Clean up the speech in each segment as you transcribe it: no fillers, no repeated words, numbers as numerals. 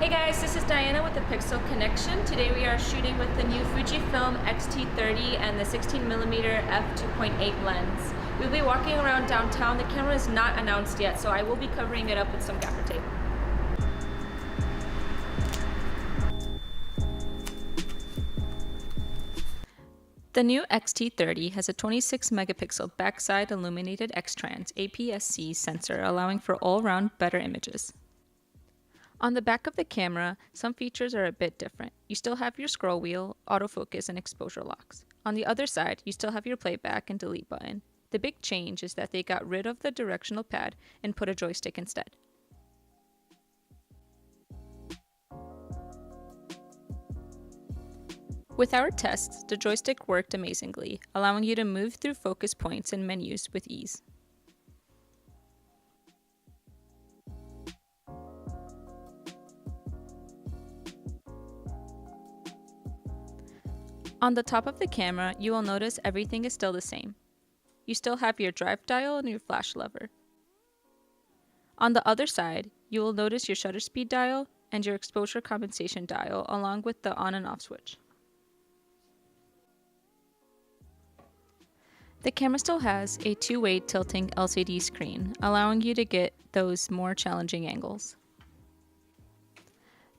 Hey guys, this is Diana with the Pixel Connection. Today we are shooting with the new Fujifilm XT30 and the 16mm f2.8 lens. We'll be walking around downtown. The camera is not announced yet, so I will be covering it up with some gaffer tape. The new XT30 has a 26 megapixel backside illuminated X-Trans APS-C sensor, allowing for all-round better images. On the back of the camera, some features are a bit different. You still have your scroll wheel, autofocus, and exposure locks. On the other side, you still have your playback and delete button. The big change is that they got rid of the directional pad and put a joystick instead. With our tests, the joystick worked amazingly, allowing you to move through focus points and menus with ease. On the top of the camera, you will notice everything is still the same. You still have your drive dial and your flash lever. On the other side, you will notice your shutter speed dial and your exposure compensation dial, along with the on and off switch. The camera still has a two-way tilting LCD screen, allowing you to get those more challenging angles.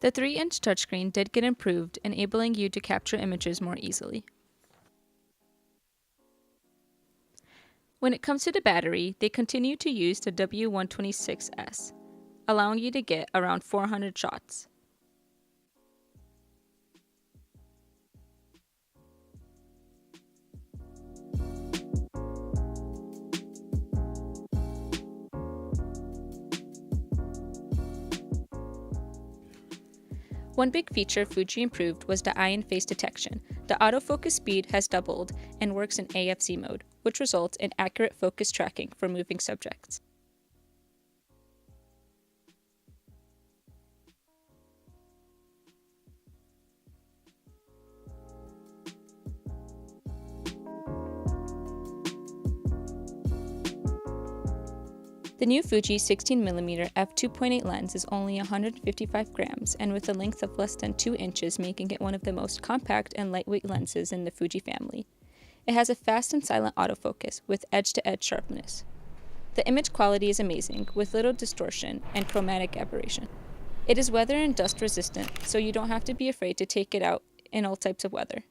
The 3-inch touchscreen did get improved, enabling you to capture images more easily. When it comes to the battery, they continue to use the W126S, allowing you to get around 400 shots. One big feature Fuji improved was the eye and face detection. The autofocus speed has doubled and works in APS-C mode, which results in accurate focus tracking for moving subjects. The new Fuji 16mm f2.8 lens is only 155 grams and with a length of less than 2 inches, making it one of the most compact and lightweight lenses in the Fuji family. It has a fast and silent autofocus with edge-to-edge sharpness. The image quality is amazing, with little distortion and chromatic aberration. It is weather and dust resistant, so you don't have to be afraid to take it out in all types of weather.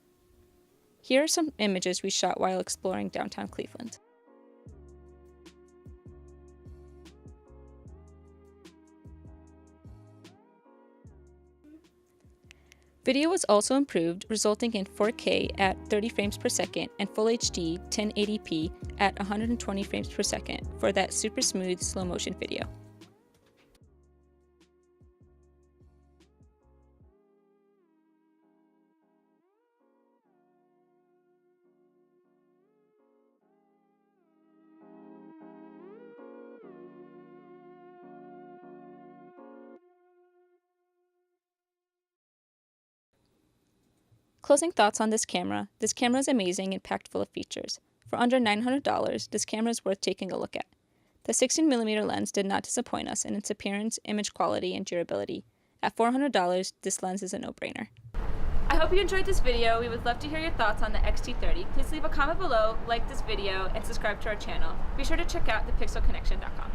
Here are some images we shot while exploring downtown Cleveland. Video was also improved, resulting in 4K at 30 frames per second and Full HD 1080p at 120 frames per second for that super smooth slow motion video. Closing thoughts on this camera. This camera is amazing and packed full of features. For under $900, this camera is worth taking a look at. The 16mm lens did not disappoint us in its appearance, image quality, and durability. At $400, this lens is a no-brainer. I hope you enjoyed this video. We would love to hear your thoughts on the XT30. Please leave a comment below, like this video, and subscribe to our channel. Be sure to check out thepixelconnection.com.